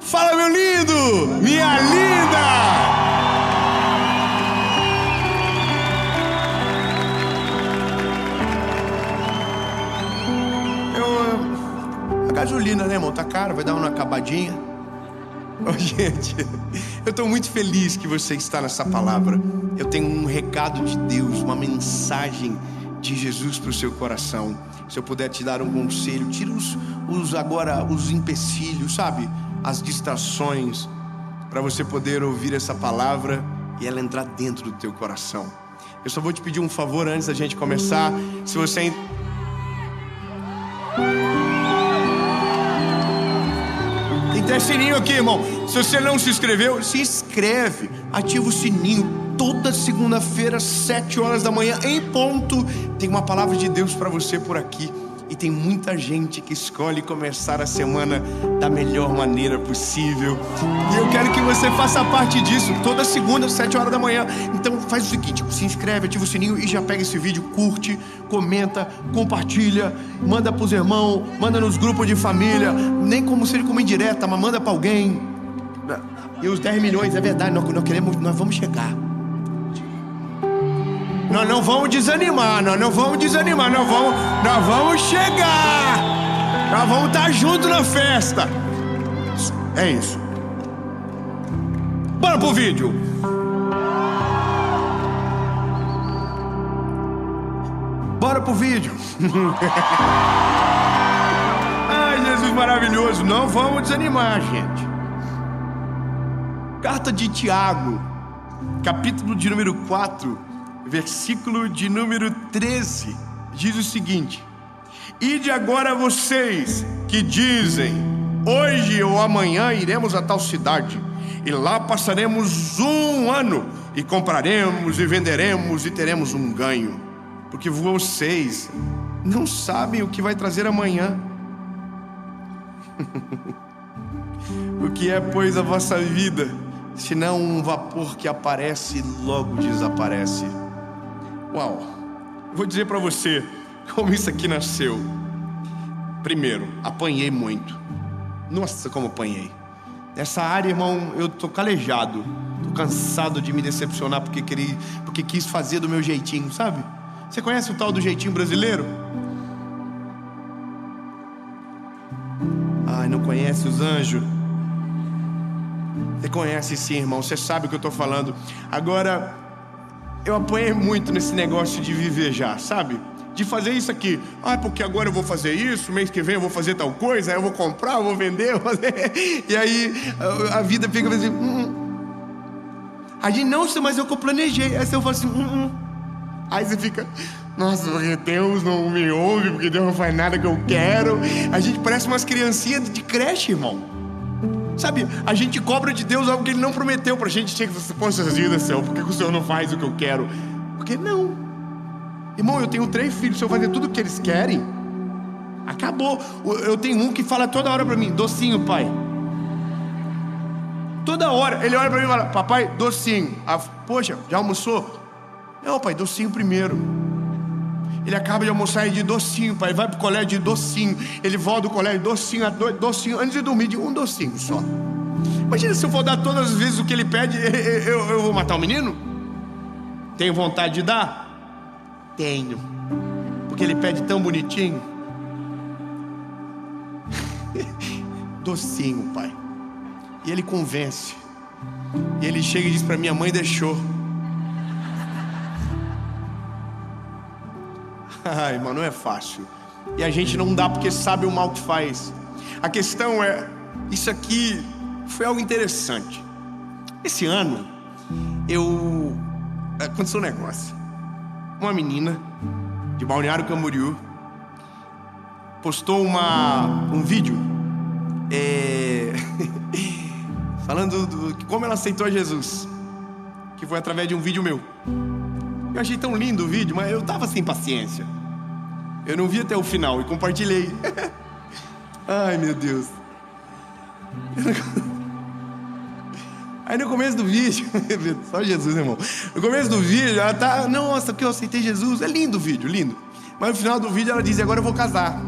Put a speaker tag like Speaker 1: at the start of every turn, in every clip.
Speaker 1: Fala, meu lindo, minha linda. A gasolina, né, irmão? Tá caro, vai dar uma acabadinha. Oh, gente, eu estou muito feliz que você está nessa palavra. Eu tenho um recado de Deus, uma mensagem de Jesus para o seu coração. Se eu puder te dar um conselho, tira os empecilhos, sabe? As distrações, para você poder ouvir essa palavra e ela entrar dentro do teu coração. Eu só vou te pedir um favor antes da gente começar. Se você... Tem até sininho aqui, irmão. Se você não se inscreveu, se inscreve. Ativa o sininho. Toda segunda-feira, 7 horas da manhã, em ponto, tem uma palavra de Deus para você por aqui. E tem muita gente que escolhe começar a semana da melhor maneira possível. E eu quero que você faça parte disso. Toda segunda, 7 horas da manhã. Então faz o seguinte, se inscreve, ativa o sininho e já pega esse vídeo, curte, comenta, compartilha, manda pros irmãos, manda nos grupos de família. Nem como seja como indireta, mas manda pra alguém. E os 10 milhões, é verdade, nós vamos chegar. Nós não vamos desanimar, nós vamos chegar. Nós vamos estar juntos na festa. É isso. Bora pro vídeo. Bora pro vídeo. Ai, Jesus maravilhoso. Não vamos desanimar, gente. Carta de Tiago, capítulo de número 4, versículo de número 13, diz o seguinte: ide agora vocês que dizem, hoje ou amanhã iremos a tal cidade, e lá passaremos um ano, e compraremos e venderemos e teremos um ganho, porque vocês não sabem o que vai trazer amanhã. O que é, pois, a vossa vida, senão um vapor que aparece e logo desaparece? Uau, vou dizer pra você como isso aqui nasceu. Primeiro, apanhei muito. Nossa, como apanhei. Nessa área, irmão, eu tô calejado. Tô cansado de me decepcionar porque quis fazer do meu jeitinho, sabe? Você conhece o tal do jeitinho brasileiro? Ai, não conhece os anjos? Você conhece sim, irmão, você sabe o que eu tô falando. Agora, eu apanhei muito nesse negócio de viver já, sabe? De fazer isso aqui. Ah, porque agora eu vou fazer isso, mês que vem eu vou fazer tal coisa, aí eu vou comprar, eu vou vender, eu vou fazer... E aí a vida fica assim... A gente, não, mas eu que eu planejei. Aí você fala assim... Aí você fica... Nossa, porque Deus não me ouve, porque Deus não faz nada que eu quero. A gente parece umas criancinhas de creche, irmão. Sabe, a gente cobra de Deus algo que Ele não prometeu pra gente. Chega e fala, poxa vida, Senhor, por que o Senhor não faz o que eu quero? Porque não. Irmão, eu tenho 3 filhos, se eu fazer tudo o que eles querem, acabou. Eu tenho um que fala toda hora pra mim, docinho, pai. Toda hora, ele olha pra mim e fala, papai, docinho. Poxa, já almoçou? Não, pai, docinho primeiro. Ele acaba de almoçar de docinho, pai. Ele vai pro colégio de docinho. Ele volta do colégio docinho, docinho. Antes de dormir, de um docinho só. Imagina se eu for dar todas as vezes o que ele pede, eu vou matar o menino? Tenho vontade de dar? Tenho. Porque ele pede tão bonitinho. Docinho, pai. E ele convence. E ele chega e diz pra minha mãe deixou. Ai, irmão, não é fácil. E a gente não dá porque sabe o mal que faz. A questão é, isso aqui foi algo interessante. Esse ano, aconteceu um negócio. Uma menina de Balneário Camboriú postou um vídeo falando de como ela aceitou Jesus, que foi através de um vídeo meu. Eu achei tão lindo o vídeo, mas eu tava sem paciência. Eu não vi até o final e compartilhei. Ai, meu Deus. Aí no começo do vídeo, só Jesus, irmão. No começo do vídeo, ela tá, nossa, porque eu aceitei Jesus. É lindo o vídeo, lindo. Mas no final do vídeo ela diz, agora eu vou casar.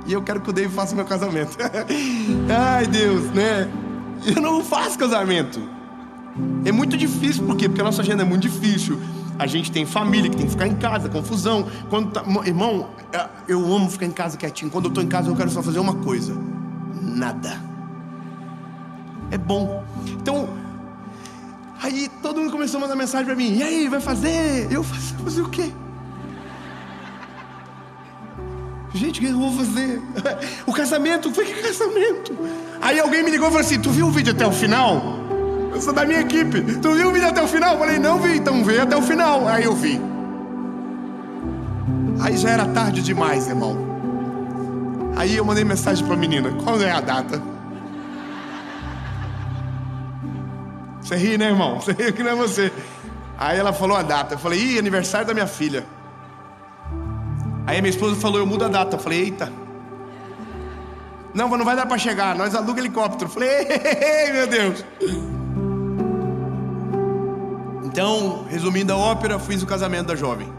Speaker 1: E eu quero que o David faça o meu casamento. Ai, Deus, né? Eu não faço casamento. É muito difícil, por quê? Porque a nossa agenda é muito difícil. A gente tem família que tem que ficar em casa, confusão. Irmão, eu amo ficar em casa quietinho. Quando eu estou em casa eu quero só fazer uma coisa: nada. É bom. Então, aí todo mundo começou a mandar mensagem pra mim: e aí, vai fazer? Eu fazer o quê? Gente, o que eu vou fazer? O casamento, foi que casamento? Aí alguém me ligou e falou assim: tu viu o vídeo até o final? Eu sou da minha equipe. Tu viu o vídeo até o final? Eu falei: não vi, então vê até o final. Aí eu vi. Aí já era tarde demais, irmão. Aí eu mandei mensagem pra menina: qual é a data? Você ri, né, irmão? Você ri que não é você. Aí ela falou a data. Eu falei: ih, aniversário da minha filha. Aí a minha esposa falou: eu mudo a data. Eu falei: eita. Não vai dar pra chegar, nós alugamos helicóptero. Eu falei: ei, meu Deus. Então, resumindo a ópera, fiz o casamento da jovem.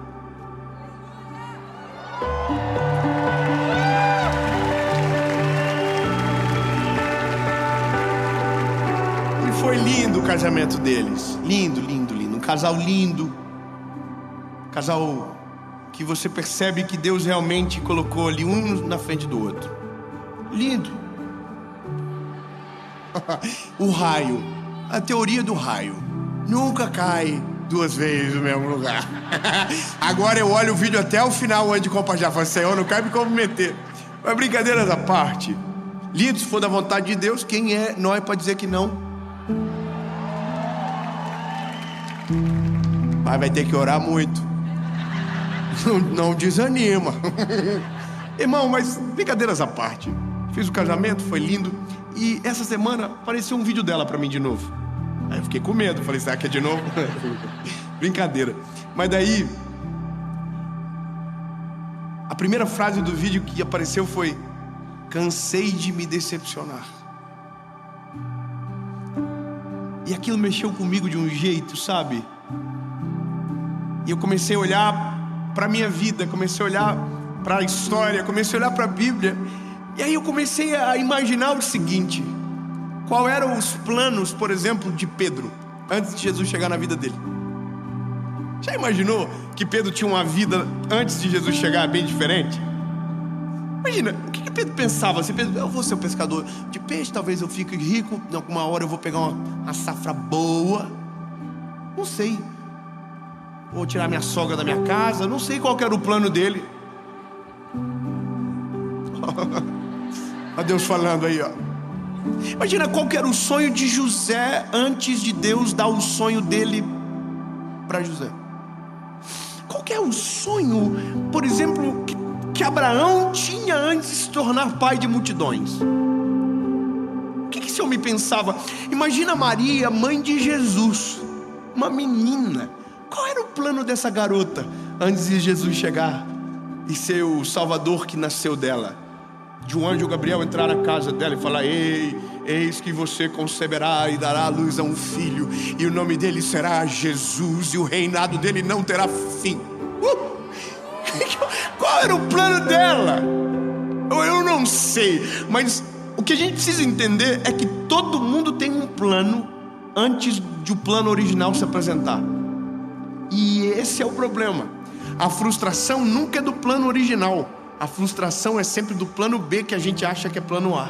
Speaker 1: E foi lindo o casamento deles. Lindo, lindo, lindo. Um casal lindo. Casal que você percebe que Deus realmente colocou ali um na frente do outro. Lindo. O raio. A teoria do raio. Nunca cai duas vezes no mesmo lugar. Agora eu olho o vídeo até o final antes de compartilhar. Falo: Senhor, não quero me comprometer. Mas brincadeiras à parte. Lindo, se for da vontade de Deus, quem é nós para dizer que não? Mas vai ter que orar muito. Não desanima. Irmão, mas brincadeiras à parte. Fiz o casamento, foi lindo. E essa semana apareceu um vídeo dela pra mim de novo. Aí eu fiquei com medo, falei: será que é de novo? Brincadeira. Mas daí, a primeira frase do vídeo que apareceu foi: cansei de me decepcionar. E aquilo mexeu comigo de um jeito, sabe? E eu comecei a olhar pra minha vida, comecei a olhar pra história, comecei a olhar pra Bíblia. E aí eu comecei a imaginar o seguinte: qual eram os planos, por exemplo, de Pedro antes de Jesus chegar na vida dele? Já imaginou que Pedro tinha uma vida antes de Jesus chegar bem diferente? Imagina, o que Pedro pensava? Assim, Pedro: eu vou ser um pescador de peixe, talvez eu fique rico, alguma hora eu vou pegar uma safra boa. Não sei. Vou tirar minha sogra da minha casa. Não sei qual era o plano dele. Olha Deus falando aí, ó. Imagina qual que era o sonho de José antes de Deus dar o sonho dele para José. Qual que é o sonho, por exemplo, que Abraão tinha antes de se tornar pai de multidões? O que esse homem pensava? Imagina Maria, mãe de Jesus, uma menina. Qual era o plano dessa garota antes de Jesus chegar e ser o Salvador que nasceu dela? De um anjo Gabriel entrar na casa dela e falar: ei, eis que você conceberá e dará à luz a um filho, e o nome dele será Jesus, e o reinado dele não terá fim. Qual era o plano dela? Eu não sei, mas o que a gente precisa entender é que todo mundo tem um plano antes de o plano original se apresentar. E esse é o problema. A frustração nunca é do plano original. A frustração é sempre do plano B, que a gente acha que é plano A.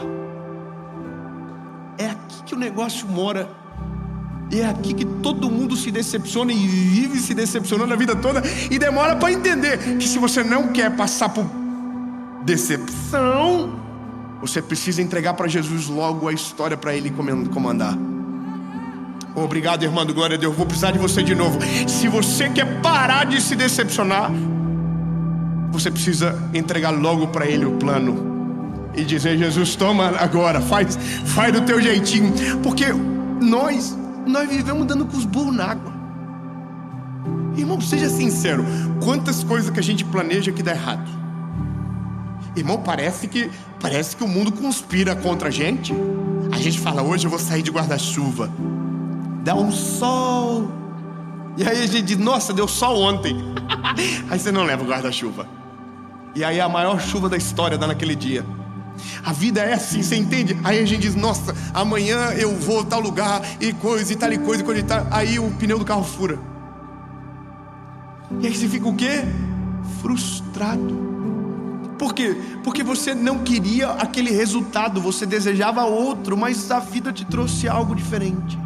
Speaker 1: É aqui que o negócio mora. É aqui que todo mundo se decepciona e vive se decepcionando a vida toda. E demora para entender que se você não quer passar por decepção, você precisa entregar para Jesus logo a história para Ele comandar. Obrigado, irmão, glória a Deus. Vou precisar de você de novo. Se você quer parar de se decepcionar, você precisa entregar logo para Ele o plano e dizer: Jesus, toma agora, faz do teu jeitinho. Porque nós vivemos dando com os burros na água. Irmão, seja sincero, quantas coisas que a gente planeja que dá errado? Irmão, parece que o mundo conspira contra a gente. A gente fala: hoje eu vou sair de guarda-chuva, dá um sol, e aí a gente diz: nossa, deu sol ontem. Aí você não leva o guarda-chuva, e aí a maior chuva da história dá naquele dia. A vida é assim, você entende? Aí a gente diz, nossa, amanhã eu vou a tal lugar, e coisa, e tal e coisa, e coisa e tal. Aí o pneu do carro fura. E aí você fica o quê? Frustrado. Por quê? Porque você não queria aquele resultado, você desejava outro, mas a vida te trouxe algo diferente.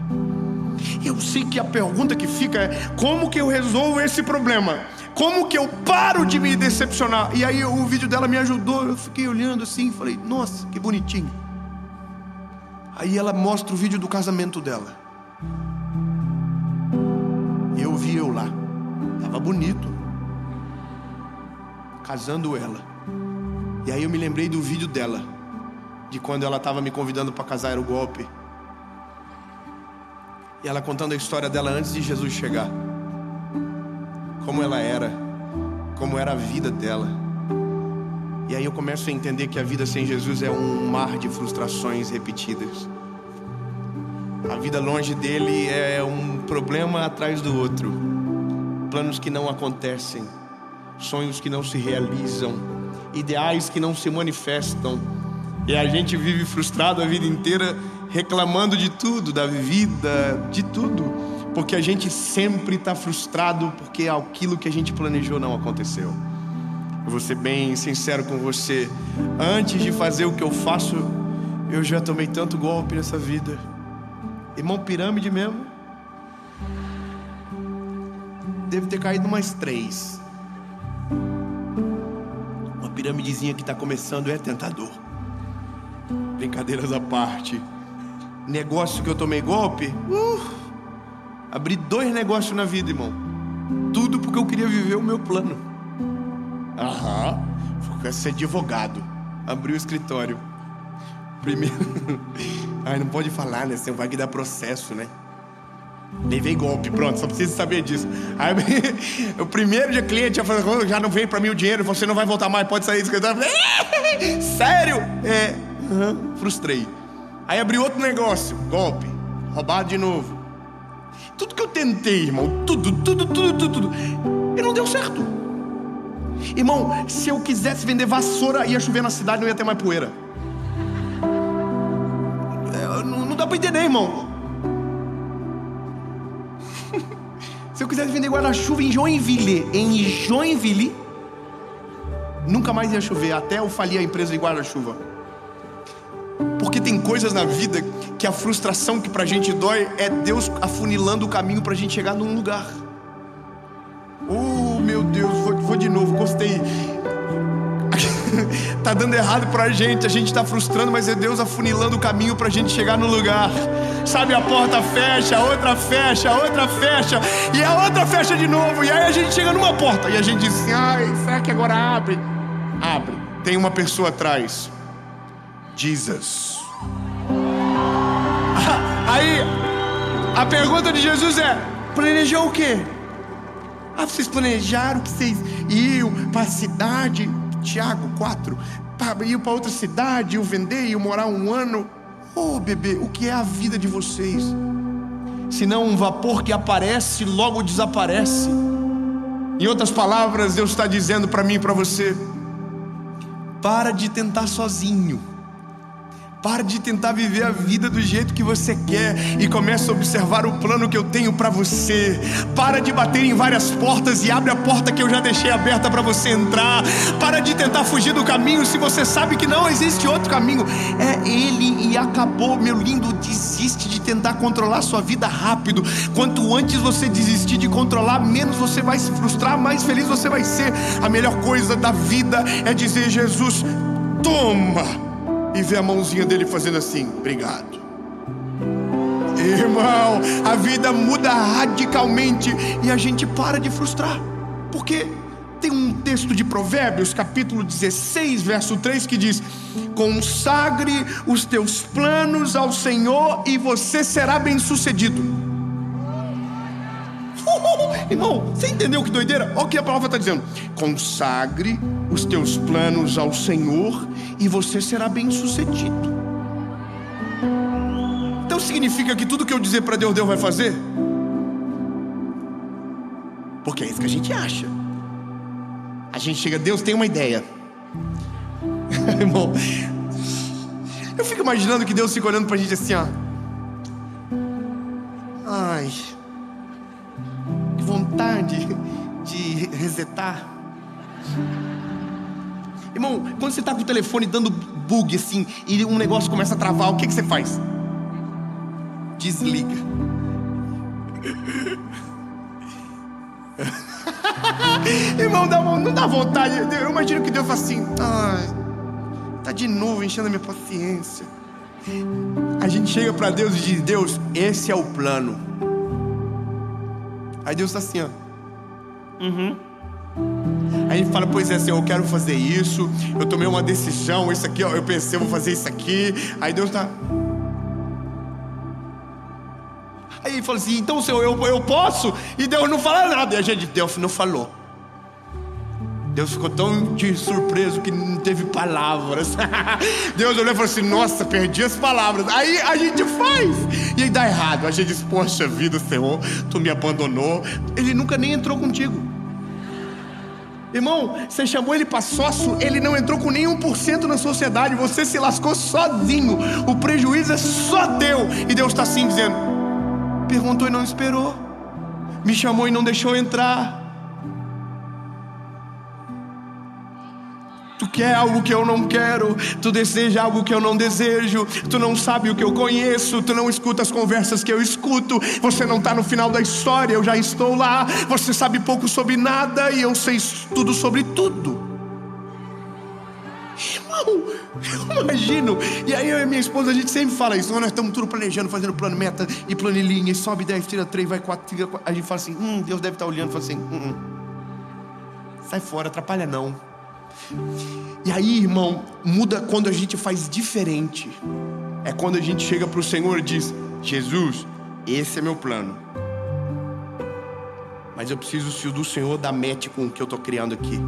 Speaker 1: Eu sei que a pergunta que fica é: como que eu resolvo esse problema? Como que eu paro de me decepcionar? E aí o vídeo dela me ajudou, eu fiquei olhando assim, falei, nossa, que bonitinho. Aí ela mostra o vídeo do casamento dela. E eu vi eu lá, tava bonito, casando ela. E aí eu me lembrei do vídeo dela, de quando ela estava me convidando para casar, era o golpe. E ela contando a história dela antes de Jesus chegar. Como ela era, como era a vida dela. E aí eu começo a entender que a vida sem Jesus é um mar de frustrações repetidas. A vida longe dele é um problema atrás do outro. Planos que não acontecem, sonhos que não se realizam, ideais que não se manifestam. E a gente vive frustrado a vida inteira, reclamando de tudo, da vida, de tudo, porque a gente sempre está frustrado porque aquilo que a gente planejou não aconteceu. Eu vou ser bem sincero com você, antes de fazer o que eu faço, eu já tomei tanto golpe nessa vida. Irmão, pirâmide mesmo, deve ter caído umas 3. Uma piramidezinha que está começando é tentador. Brincadeiras à parte. Negócio que eu tomei golpe, abri 2 negócios na vida, irmão. Tudo porque eu queria viver o meu plano. Fui ser advogado. Abri o escritório. Primeiro ai, não pode falar, né? Você vai que dar processo, né? Levei golpe, pronto, só preciso saber disso. Aí o primeiro dia cliente já não veio pra mim o dinheiro, você não vai voltar mais, pode sair do escritório. Sério? Frustrei. Aí abri outro negócio, golpe, roubado de novo. Tudo que eu tentei, irmão, tudo, e não deu certo. Irmão, se eu quisesse vender vassoura, ia chover na cidade, não ia ter mais poeira. Não dá pra entender, irmão. Se eu quisesse vender guarda-chuva em Joinville, nunca mais ia chover, até eu falir a empresa de guarda-chuva. Porque tem coisas na vida que a frustração que pra gente dói é Deus afunilando o caminho pra gente chegar num lugar. Oh, meu Deus, vou de novo, gostei. Tá dando errado pra gente, a gente tá frustrando, mas é Deus afunilando o caminho pra gente chegar no lugar. Sabe, a porta fecha, a outra fecha, a outra fecha, e a outra fecha de novo. E aí a gente chega numa porta e a gente diz assim, ai, será que agora abre? Abre. Tem uma pessoa atrás. Jesus. Aí a pergunta de Jesus é: planejou o quê? Vocês planejaram que vocês iam para a cidade, Tiago 4, iam para outra cidade, iam vender, iam morar 1 ano. Oh, bebê, o que é a vida de vocês? Senão um vapor que aparece, logo desaparece. Em outras palavras, Deus está dizendo para mim e para você: para de tentar sozinho. Para de tentar viver a vida do jeito que você quer e começa a observar o plano que eu tenho para você. Para de bater em várias portas e abre a porta que eu já deixei aberta para você entrar. Para de tentar fugir do caminho se você sabe que não existe outro caminho. É Ele e acabou, meu lindo. Desiste de tentar controlar sua vida rápido. Quanto antes você desistir de controlar, menos você vai se frustrar, mais feliz você vai ser. A melhor coisa da vida é dizer: Jesus, toma! E ver a mãozinha dele fazendo assim: obrigado. Irmão, a vida muda radicalmente e a gente para de frustrar. Porque tem um texto de Provérbios, capítulo 16, verso 3, que diz: consagre os teus planos ao Senhor e você será bem sucedido. Irmão, você entendeu que doideira? Olha o que a palavra está dizendo: consagre os teus planos ao Senhor e você será bem sucedido. Então significa que tudo que eu dizer para Deus, Deus vai fazer? Porque é isso que a gente acha. A gente chega: Deus, tem uma ideia. Irmão, Eu fico imaginando que Deus fica olhando pra gente assim, ó. Ai, que vontade de resetar. Irmão, quando você tá com o telefone dando bug assim e um negócio começa a travar, o que você faz? Desliga. Irmão, não dá vontade. Eu imagino que Deus fala assim: ai, tá de novo enchendo a minha paciência. A gente chega pra Deus e diz: Deus, esse é o plano. Aí Deus tá assim, ó. Aí a gente fala: pois é, Senhor, eu quero fazer isso. Eu tomei uma decisão, isso aqui, ó, eu pensei, eu vou fazer isso aqui. Aí Deus tá... Aí ele fala assim: então, Senhor, eu posso? E Deus não fala nada. E a gente: Deus não falou. Deus ficou tão de surpreso que não teve palavras. Deus olhou e falou assim: nossa, perdi as palavras. Aí a gente faz e aí dá errado. A gente diz: poxa vida, Senhor, tu me abandonou. Ele nunca nem entrou contigo. Irmão, você chamou ele para sócio, ele não entrou com nem 1% na sociedade. Você se lascou sozinho. O prejuízo é só teu. E Deus está assim dizendo: perguntou e não esperou, me chamou e não deixou entrar. Tu quer algo que eu não quero, tu deseja algo que eu não desejo, tu não sabe o que eu conheço, tu não escuta as conversas que eu escuto, você não está no final da história, eu já estou lá, você sabe pouco sobre nada e eu sei tudo sobre tudo. Irmão, eu imagino. E aí eu e minha esposa, a gente sempre fala isso: nós estamos tudo planejando, fazendo plano, meta e planilhinha, e sobe 10, tira 3, vai 4, tira 4. A gente fala assim: Deus deve estar olhando e fala assim: sai fora, atrapalha não. E aí, irmão, muda quando a gente faz diferente. É quando a gente chega para o Senhor e diz: Jesus, esse é meu plano, mas eu preciso, se o do Senhor, dar match com o que eu estou criando aqui.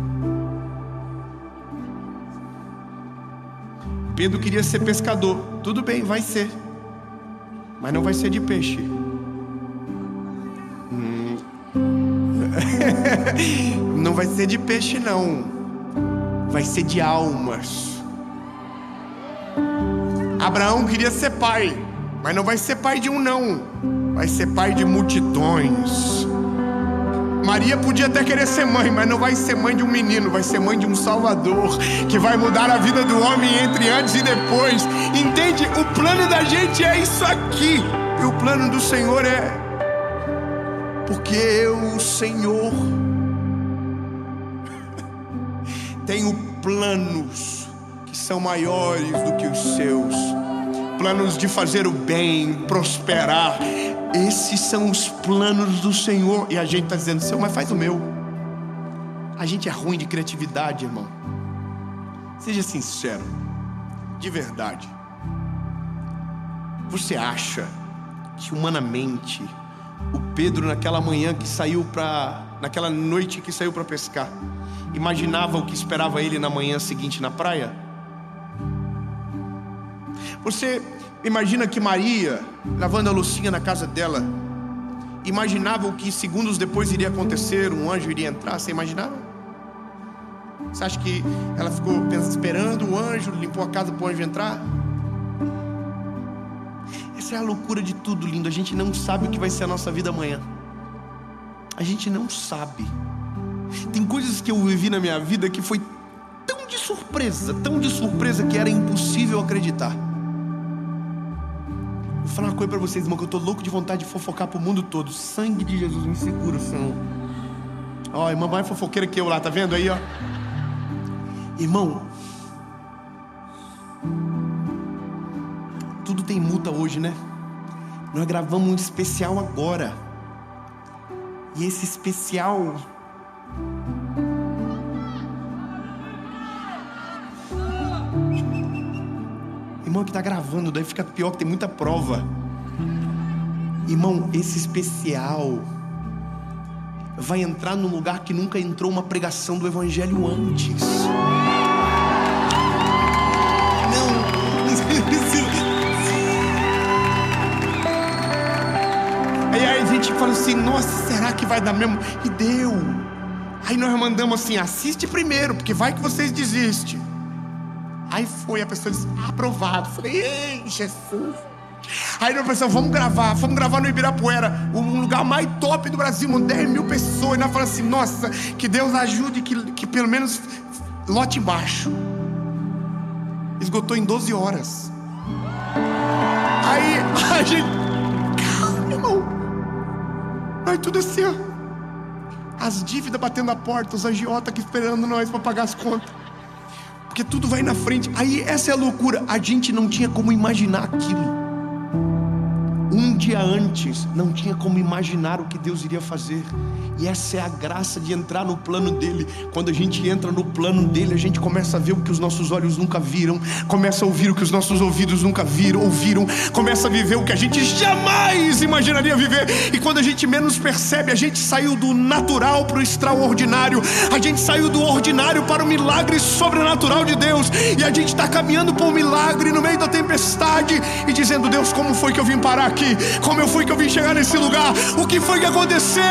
Speaker 1: Pedro queria ser pescador. Tudo bem, vai ser, mas não vai ser de peixe. Não vai ser de peixe não, vai ser de almas. Abraão queria ser pai, mas não vai ser pai de um não, vai ser pai de multidões. Maria podia até querer ser mãe, mas não vai ser mãe de um menino, vai ser mãe de um Salvador, que vai mudar a vida do homem entre antes e depois. Entende? O plano da gente é isso aqui, e o plano do Senhor é: porque eu, o Senhor, tenho planos que são maiores do que os seus. Planos de fazer o bem, prosperar. Esses são os planos do Senhor. E a gente está dizendo: Senhor, mas faz o meu. A gente é ruim de criatividade, irmão. Seja sincero, de verdade. Você acha que humanamente o Pedro, naquela manhã que saiu naquela noite que saiu para pescar, imaginava o que esperava ele na manhã seguinte na praia? Você imagina que Maria, lavando a loucinha na casa dela, imaginava o que segundos depois iria acontecer? Um anjo iria entrar? Você imaginava? Você acha que ela ficou esperando o anjo, limpou a casa para o anjo entrar? Essa é a loucura de tudo, lindo. A gente não sabe o que vai ser a nossa vida amanhã. A gente não sabe. Tem coisas que eu vivi na minha vida que foi tão de surpresa que era impossível acreditar. Vou falar uma coisa pra vocês, irmão, que eu tô louco de vontade de fofocar pro mundo todo. Sangue de Jesus me segura, Senhor. Ó, irmã mais fofoqueira que eu lá, tá vendo aí, ó? Irmão, tudo tem multa hoje, né? Nós gravamos um especial agora. E esse especial... Irmão, que tá gravando, daí fica pior, que tem muita prova. Irmão, esse especial vai entrar num lugar que nunca entrou uma pregação do Evangelho antes. Aí a gente fala assim: nossa, será que vai dar mesmo? E deu. Aí nós mandamos assim: assiste primeiro, porque vai que vocês desistem. Aí foi, a pessoa disse, aprovado. Falei, ei, Jesus. Aí nós pensamos, vamos gravar no Ibirapuera, um lugar mais top do Brasil, 10 mil pessoas. E nós falamos assim, nossa, que Deus ajude, que pelo menos lote baixo. Esgotou em 12 horas. Aí a gente, calma, irmão. Aí tudo assim, ó. As dívidas batendo a porta, os agiotas aqui esperando nós para pagar as contas. Porque tudo vai na frente. Aí essa é a loucura. A gente não tinha como imaginar aquilo. Um dia antes, não tinha como imaginar o que Deus iria fazer. E essa é a graça de entrar no plano dele. Quando a gente entra no plano dele, a gente começa a ver o que os nossos olhos nunca viram, começa a ouvir o que os nossos ouvidos nunca ouviram, começa a viver o que a gente jamais imaginaria viver. E quando a gente menos percebe, a gente saiu do natural para o extraordinário. A gente saiu do ordinário para o milagre sobrenatural de Deus. E a gente está caminhando por um milagre no meio da tempestade e dizendo, Deus, como foi que eu vim parar aqui? Como foi que eu vim chegar nesse lugar? O que foi que aconteceu?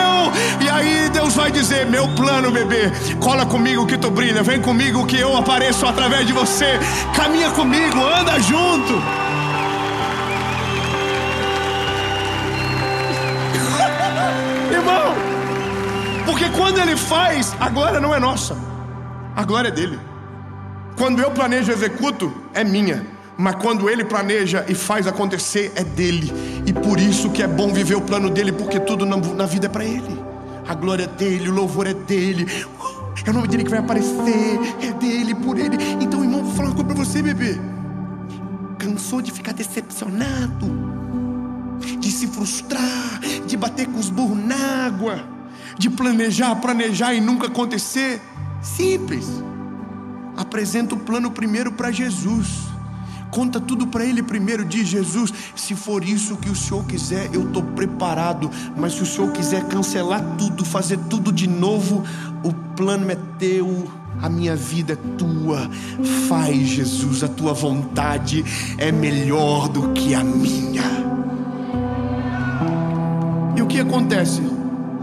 Speaker 1: E aí Deus vai dizer, meu plano, bebê, cola comigo que tu brilha, vem comigo que eu apareço através de você, caminha comigo, anda junto. Irmão, porque quando ele faz, a glória não é nossa, a glória é dele. Quando eu planejo e executo, é minha. Mas quando ele planeja e faz acontecer, é dele. E por isso que é bom viver o plano dele, porque tudo na vida é para ele. A glória é dele, o louvor é dele, é o nome dele que vai aparecer, é dele, por ele. Então, irmão, vou falar uma coisa pra você, bebê. Cansou de ficar decepcionado, de se frustrar, de bater com os burros na água, de planejar e nunca acontecer? Simples. Apresenta o plano primeiro para Jesus. Conta tudo para ele primeiro, diz, Jesus, se for isso que o Senhor quiser, eu estou preparado. Mas se o Senhor quiser cancelar tudo, fazer tudo de novo, o plano é teu, a minha vida é tua. Faz, Jesus, a tua vontade é melhor do que a minha. E o que acontece?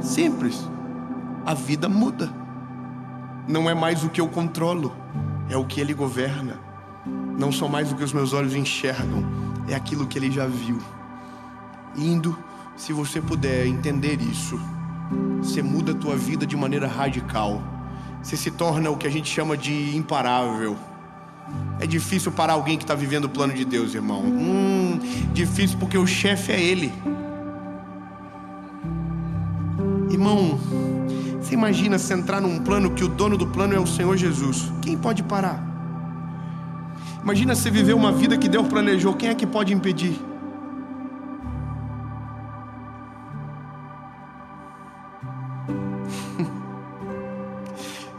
Speaker 1: Simples, a vida muda. Não é mais o que eu controlo, é o que ele governa. Não são mais o que os meus olhos enxergam, é aquilo que ele já viu. Indo, se você puder entender isso, você muda a tua vida de maneira radical. Você se torna o que a gente chama de imparável. É difícil parar alguém que está vivendo o plano de Deus, irmão. Difícil porque o chefe é ele. Irmão, você imagina se entrar num plano que o dono do plano é o Senhor Jesus. Quem pode parar? Imagina você viver uma vida que Deus planejou. Quem é que pode impedir?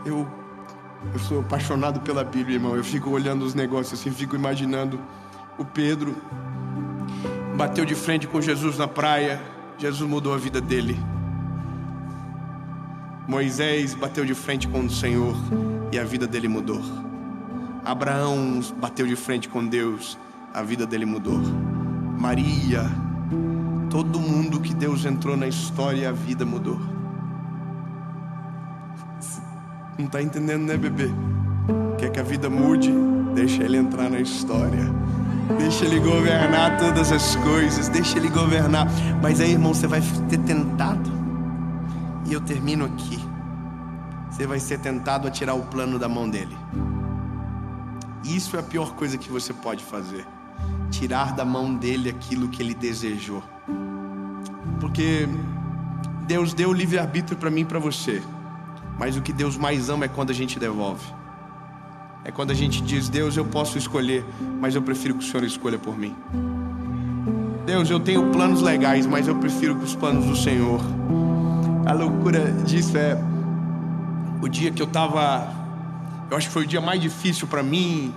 Speaker 1: Eu sou apaixonado pela Bíblia, irmão. Eu fico olhando os negócios assim, fico imaginando o Pedro bateu de frente com Jesus na praia, Jesus mudou a vida dele. Moisés bateu de frente com o Senhor e a vida dele mudou. Abraão bateu de frente com Deus, a vida dele mudou. Maria, todo mundo que Deus entrou na história, a vida mudou. Não está entendendo, né, bebê? Quer que a vida mude? Deixa ele entrar na história. Deixa ele governar todas as coisas. Deixa ele governar. Mas aí, irmão, você vai ser tentado. E eu termino aqui. Você vai ser tentado a tirar o plano da mão dele. Isso é a pior coisa que você pode fazer. Tirar da mão dele aquilo que ele desejou. Porque Deus deu o livre-arbítrio para mim e para você. Mas o que Deus mais ama é quando a gente devolve. É quando a gente diz, Deus, eu posso escolher, mas eu prefiro que o Senhor escolha por mim. Deus, eu tenho planos legais, mas eu prefiro que os planos do Senhor. A loucura disso é o dia que eu acho que foi o dia mais difícil para mim.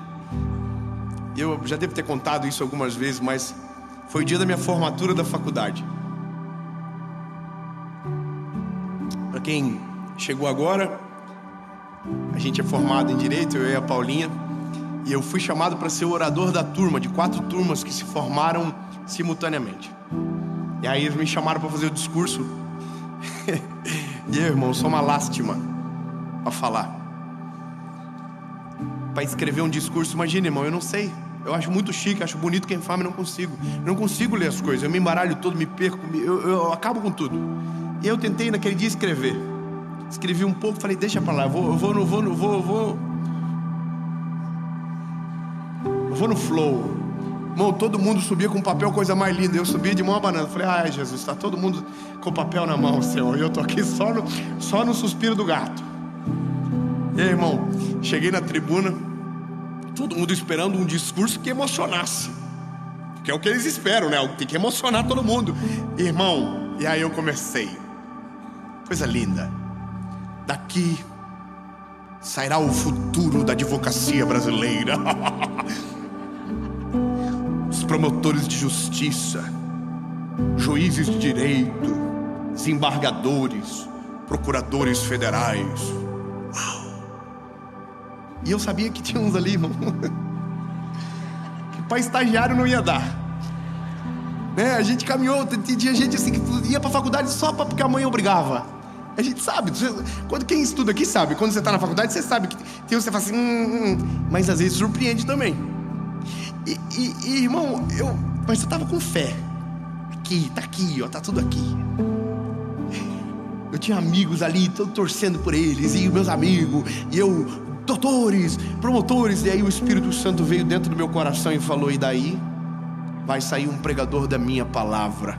Speaker 1: Eu já devo ter contado isso algumas vezes, mas foi o dia da minha formatura da faculdade. Para quem chegou agora, a gente é formado em Direito, eu e a Paulinha, e eu fui chamado para ser o orador da turma, de 4 turmas que se formaram simultaneamente. E aí eles me chamaram para fazer o discurso. E eu, irmão, sou uma lástima para falar. para escrever um discurso. Imagina, irmão, eu não sei. Eu acho muito chique, acho bonito quem fala, mas não consigo. Eu não consigo ler as coisas, eu me embaralho todo, me perco, eu acabo com tudo. E eu tentei naquele dia escrever. Escrevi um pouco, falei, deixa pra lá, eu vou no flow. Irmão, todo mundo subia com papel, coisa mais linda. Eu subia de mão a banana. Falei, ai Jesus, tá todo mundo com papel na mão, Senhor. E eu tô aqui só no suspiro do gato. E aí, irmão, cheguei na tribuna, todo mundo esperando um discurso que emocionasse, que é o que eles esperam, né? Tem que emocionar todo mundo. Irmão, e aí eu comecei. Coisa linda. Daqui sairá o futuro da advocacia brasileira. Os promotores de justiça, juízes de direito, desembargadores, procuradores federais. Uau! E eu sabia que tinha uns ali, irmão, que para estagiário não ia dar, né? A gente caminhou, tinha gente assim que ia para a faculdade só porque a mãe obrigava. A gente sabe, quando quem estuda aqui sabe, quando você está na faculdade você sabe que tem você fala assim, mas às vezes surpreende também. E irmão, mas eu tava com fé. Tá aqui, ó, tá tudo aqui. Eu tinha amigos ali, tô torcendo por eles, e meus amigos, e eu, doutores, promotores. E aí o Espírito Santo veio dentro do meu coração e falou, e daí vai sair um pregador da minha palavra.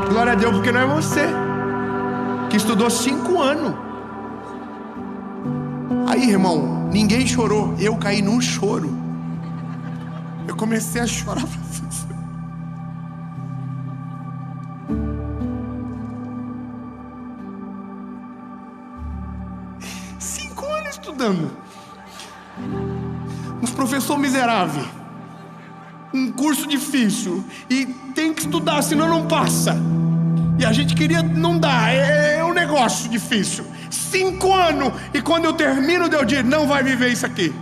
Speaker 1: Glória a Deus, porque não é você que estudou 5 anos. Aí, irmão, ninguém chorou, eu caí num choro. Eu comecei a chorar. 5 anos estudando, uns professor miserável, um curso difícil, e tem que estudar, senão não passa. E a gente queria, não dá, é um negócio difícil. 5 anos, e quando eu termino, eu digo, não vai viver isso aqui.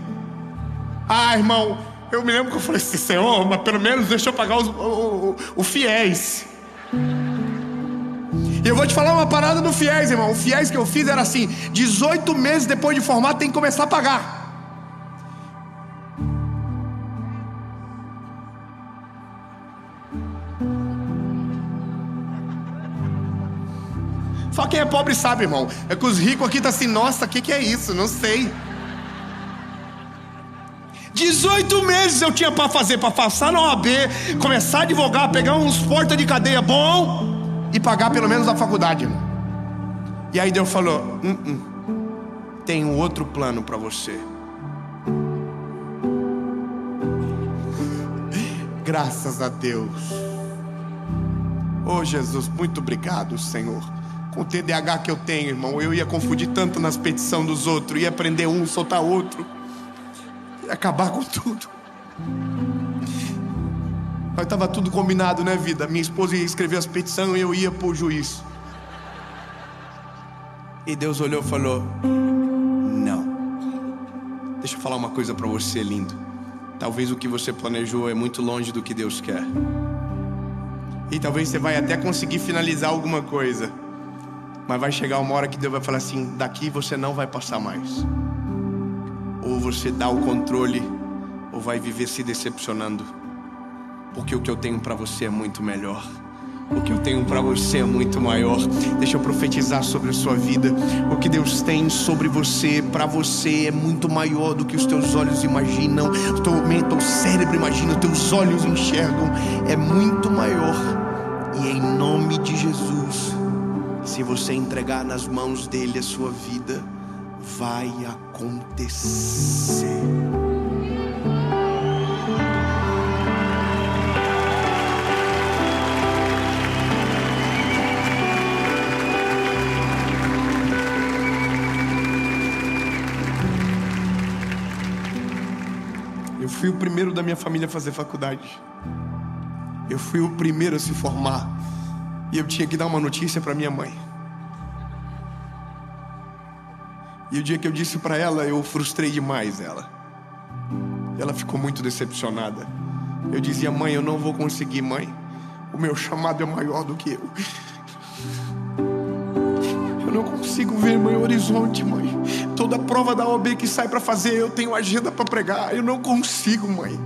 Speaker 1: Ah, irmão, eu me lembro que eu falei assim, Senhor, mas pelo menos deixa eu pagar os fiéis. E eu vou te falar uma parada do fiéis, irmão. O fiéis que eu fiz era assim, 18 meses depois de formar tem que começar a pagar. Só quem é pobre sabe, irmão. É que os ricos aqui tá assim, nossa, o que é isso? Não sei. 18 meses eu tinha para fazer, para passar na OAB, começar a advogar, pegar uns porta de cadeia bom e pagar pelo menos a faculdade. E aí Deus falou, tem um outro plano para você. Graças a Deus. Oh Jesus, muito obrigado, Senhor. Com o TDAH que eu tenho, irmão, eu ia confundir tanto nas petições dos outros, ia prender um, soltar outro, ia acabar com tudo. Mas estava tudo combinado, né, vida? Minha esposa ia escrever as petições e eu ia pro juiz. E Deus olhou e falou, não. Deixa eu falar uma coisa para você, lindo. Talvez o que você planejou é muito longe do que Deus quer. E talvez você vai até conseguir finalizar alguma coisa, mas vai chegar uma hora que Deus vai falar assim, daqui você não vai passar mais. Ou você dá o controle, ou vai viver se decepcionando. Porque o que eu tenho para você é muito melhor. O que eu tenho para você é muito maior. Deixa eu profetizar sobre a sua vida. O que Deus tem sobre você, para você, é muito maior do que os teus olhos imaginam, o teu cérebro imagina, os teus olhos enxergam. É muito maior. E em nome de Jesus, se você entregar nas mãos dele a sua vida, vai acontecer. Eu fui o primeiro da minha família a fazer faculdade. Eu fui o primeiro a se formar. E eu tinha que dar uma notícia para minha mãe. E o dia que eu disse para ela, eu frustrei demais ela. Ela ficou muito decepcionada. Eu dizia, mãe, eu não vou conseguir, mãe. O meu chamado é maior do que eu. Eu não consigo ver meu horizonte, mãe. Toda prova da OAB que sai para fazer, eu tenho agenda para pregar. Eu não consigo, mãe.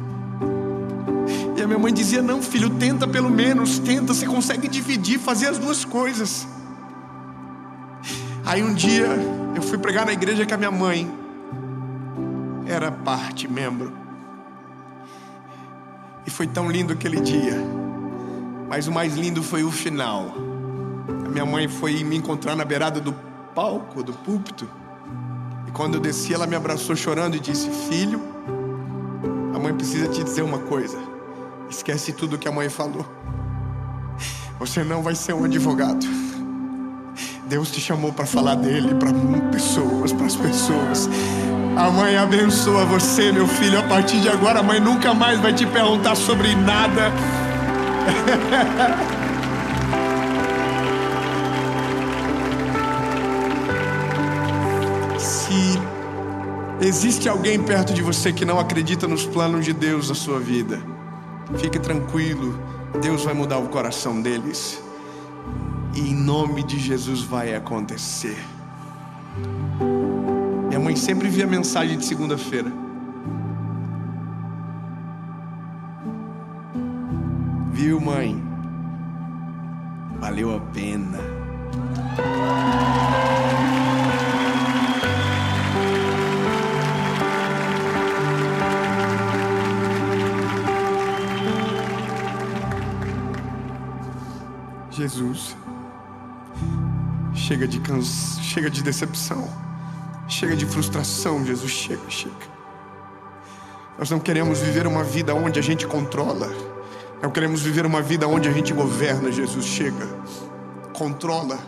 Speaker 1: E a minha mãe dizia: não, filho, tenta pelo menos, tenta, você consegue dividir, fazer as duas coisas. Aí um dia eu fui pregar na igreja que a minha mãe era membro. E foi tão lindo aquele dia. Mas o mais lindo foi o final. A minha mãe foi me encontrar na beirada do palco, do púlpito. E quando eu desci, ela me abraçou chorando e disse: filho, a mãe precisa te dizer uma coisa. Esquece tudo que a mãe falou. Você não vai ser um advogado. Deus te chamou para falar dele para as pessoas. A mãe abençoa você, meu filho. A partir de agora, a mãe nunca mais vai te perguntar sobre nada. Se existe alguém perto de você que não acredita nos planos de Deus na sua vida, fique tranquilo, Deus vai mudar o coração deles. E em nome de Jesus vai acontecer. Minha mãe sempre via mensagem de segunda-feira. Viu, mãe? Valeu a pena. Jesus, chega de decepção, chega de frustração, Jesus, chega. Nós não queremos viver uma vida onde a gente controla, não queremos viver uma vida onde a gente governa, Jesus, chega, controla,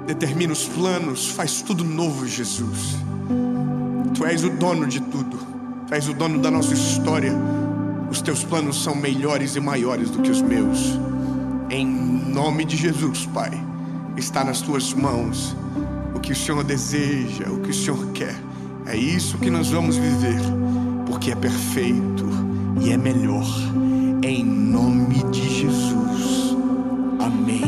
Speaker 1: determina os planos, faz tudo novo, Jesus. Tu és o dono de tudo, Tu és o dono da nossa história, os Teus planos são melhores e maiores do que os meus. Em nome de Jesus, Pai, está nas Tuas mãos o que o Senhor deseja, o que o Senhor quer. É isso que nós vamos viver, porque é perfeito e é melhor. Em nome de Jesus. Amém.